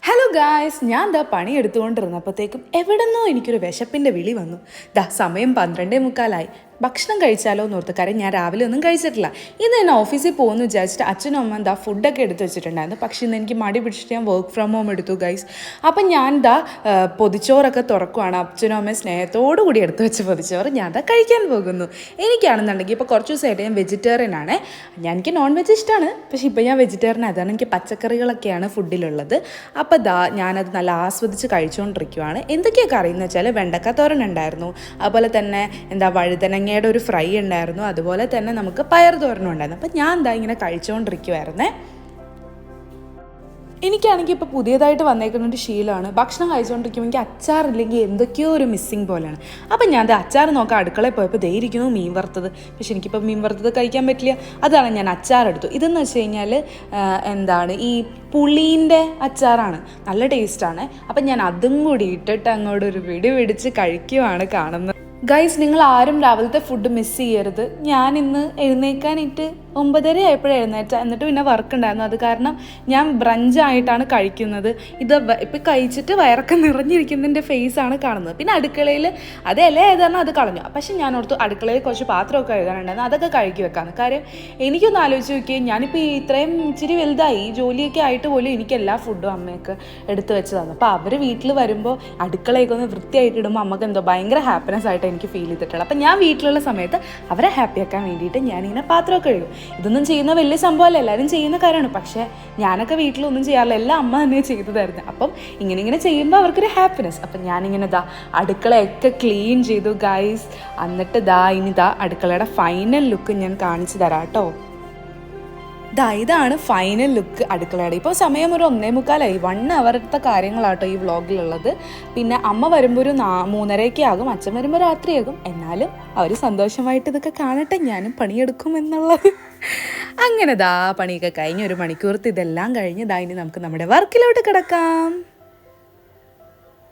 Hello guys, ഞാൻ പണിയെടുത്തുകൊണ്ടിരുന്നപ്പോഴത്തേക്കും എവിടെന്നോ എനിക്കൊരു വിശപ്പിൻ്റെ വിളി വന്നു. സമയം 12:45. ഭക്ഷണം കഴിച്ചാലോ എന്നോർത്ത്. കാര്യം ഞാൻ രാവിലെ ഒന്നും കഴിച്ചിട്ടില്ല. ഇന്ന് ഞാൻ ഓഫീസിൽ പോകുമെന്ന് വിചാരിച്ചിട്ട് അച്ഛനും അമ്മ ഫുഡൊക്കെ എടുത്ത് വെച്ചിട്ടുണ്ടായിരുന്നു. പക്ഷേ ഇന്ന് എനിക്ക് മടി പിടിച്ചിട്ട് ഞാൻ വർക്ക് ഫ്രം ഹോം എടുത്തു ഗൈസ്. അപ്പം ഞാൻ പൊതിച്ചോറൊക്കെ തുറക്കുവാണ്. അച്ഛനും അമ്മയും സ്നേഹത്തോടു കൂടി എടുത്ത് വെച്ച് പൊതിച്ചോറ് ഞാൻ കഴിക്കാൻ പോകുന്നു. എനിക്കാണെന്നുണ്ടെങ്കിൽ ഇപ്പോൾ കുറച്ച് ദിവസമായിട്ട് ഞാൻ വെജിറ്റേറിയൻ ആണ്. എനിക്ക് നോൺ വെജ് ഇഷ്ടമാണ്, പക്ഷേ ഇപ്പോൾ ഞാൻ വെജിറ്റേറിയൻ ആയതാണ്. എനിക്ക് പച്ചക്കറികളൊക്കെയാണ് ഫുഡിലുള്ളത്. അപ്പോൾ ഞാനത് നല്ല ആസ്വദിച്ച് കഴിച്ചുകൊണ്ടിരിക്കുവാണ്. എന്തൊക്കെയാണ് കറി എന്ന് വെച്ചാൽ വെണ്ടക്കത്തോരൻ ഉണ്ടായിരുന്നു, അതുപോലെ തന്നെ വഴുതനങ്ങയുടെ ഒരു ഫ്രൈ ഉണ്ടായിരുന്നു, അതുപോലെ തന്നെ നമുക്ക് പയർ തോരനും ഉണ്ടായിരുന്നു. അപ്പം ഞാൻ ഇങ്ങനെ കഴിച്ചുകൊണ്ടിരിക്കുവായിരുന്നേ. എനിക്കാണെങ്കിൽ ഇപ്പോൾ പുതിയതായിട്ട് വന്നേക്കുന്ന ഒരു ശീലമാണ്, ഭക്ഷണം കഴിച്ചുകൊണ്ടിരിക്കുമ്പോൾ എനിക്ക് അച്ചാറില്ലെങ്കിൽ എന്തൊക്കെയോ ഒരു മിസ്സിങ് പോലെയാണ്. അപ്പം ഞാൻ അച്ചാർ നോക്കാം അടുക്കളയിൽ പോയപ്പോൾ ഇരിക്കുന്നു മീൻ വറുത്തത്. പക്ഷെ എനിക്കിപ്പോൾ മീൻ വറുത്തത് കഴിക്കാൻ പറ്റില്ല. അതാണ് ഞാൻ അച്ചാറെടുത്തു. ഇതെന്ന് വെച്ച് കഴിഞ്ഞാൽ ഈ പുളീൻ്റെ അച്ചാറാണ്, നല്ല ടേസ്റ്റാണ്. അപ്പം ഞാൻ അതും കൂടി ഇട്ടിട്ട് അങ്ങോട്ട് ഒരു പിടിച്ച് കഴിക്കുവാണ് കാണുന്നത്. ഗൈസ്, നിങ്ങൾ ആരും രാവിലത്തെ ഫുഡ് മിസ് ചെയ്യരുത്. ഞാനിന്ന് എഴുന്നേക്കാനിട്ട് 9:30 ആയപ്പോഴും എഴുന്നേറ്റ, എന്നിട്ട് പിന്നെ വർക്ക് ഉണ്ടായിരുന്നു. അത് കാരണം ഞാൻ ബ്രഞ്ചായിട്ടാണ് കഴിക്കുന്നത്. ഇപ്പം കഴിച്ചിട്ട് വയറൊക്കെ നിറഞ്ഞിരിക്കുന്നതിൻ്റെ ഫേസാണ് കാണുന്നത്. പിന്നെ അടുക്കളയിൽ അത് ഇല ഏതാണ് അത് കളഞ്ഞു. പക്ഷെ ഞാൻ ഓർത്തു അടുക്കളയിൽ കുറച്ച് പാത്രമൊക്കെ കഴുകാനുണ്ടായിരുന്നു, അതൊക്കെ കഴുകി വെക്കാമെന്ന്. കാര്യം എനിക്കൊന്ന് ആലോചിച്ച് നോക്കിയാൽ ഞാനിപ്പോൾ ഇത്രയും ഇച്ചിരി വലുതായി, ജോലിയൊക്കെ ആയിട്ട് പോലും എനിക്ക് എല്ലാ ഫുഡും അമ്മയൊക്കെ എടുത്ത് വെച്ച് തന്നു. അപ്പോൾ അവർ വീട്ടിൽ വരുമ്പോൾ അടുക്കളയൊക്കെ ഒന്ന് വൃത്തിയായിട്ട് ഇടുമ്പോൾ അമ്മക്ക് എന്തോ ഭയങ്കര ഹാപ്പിനെസ് ആയിട്ട് എനിക്ക് ഫീൽ ചെയ്തിട്ടുള്ളത്. അപ്പം ഞാൻ വീട്ടിലുള്ള സമയത്ത് അവരെ ഹാപ്പിയാക്കാൻ വേണ്ടിയിട്ട് ഞാനിങ്ങനെ പാത്രമൊക്കെ കഴുകും. ഇതൊന്നും ചെയ്യുന്ന വലിയ സംഭവമല്ല, എല്ലാവരും ചെയ്യുന്ന കാര്യമാണ്. പക്ഷേ ഞാനൊക്കെ വീട്ടിലൊന്നും ചെയ്യാറില്ല, എല്ലാം അമ്മ തന്നെ ചെയ്തു തരുന്നത്. അപ്പം ഇങ്ങനെ ചെയ്യുമ്പോൾ അവർക്കൊരു ഹാപ്പിനെസ്. അപ്പം ഞാനിങ്ങനെ അടുക്കളയൊക്കെ ക്ലീൻ ചെയ്തു ഗൈസ്. എന്നിട്ട് ഇനി അടുക്കളയുടെ ഫൈനൽ ലുക്ക് ഞാൻ കാണിച്ചു തരാം കേട്ടോ. ഇതാണ് ഫൈനൽ ലുക്ക് അടുക്കളയുടെ. ഇപ്പോൾ സമയം ഒരു 1:45, 1 അവറത്തെ കാര്യങ്ങളാട്ടോ ഈ വ്ളോഗിലുള്ളത്. പിന്നെ അമ്മ വരുമ്പോൾ ഒരു 3:30 ആകും, അച്ഛൻ വരുമ്പോൾ രാത്രിയാകും. എന്നാലും അവർ സന്തോഷമായിട്ട് ഇതൊക്കെ കാണട്ടെ, ഞാനും പണിയെടുക്കും എന്നുള്ളത്. അങ്ങനെ പണിയൊക്കെ കഴിഞ്ഞ് 1 മണിക്കൂർത്ത് ഇതെല്ലാം കഴിഞ്ഞ് ഇനി നമുക്ക് നമ്മുടെ വർക്കിലോട്ട് കിടക്കാം.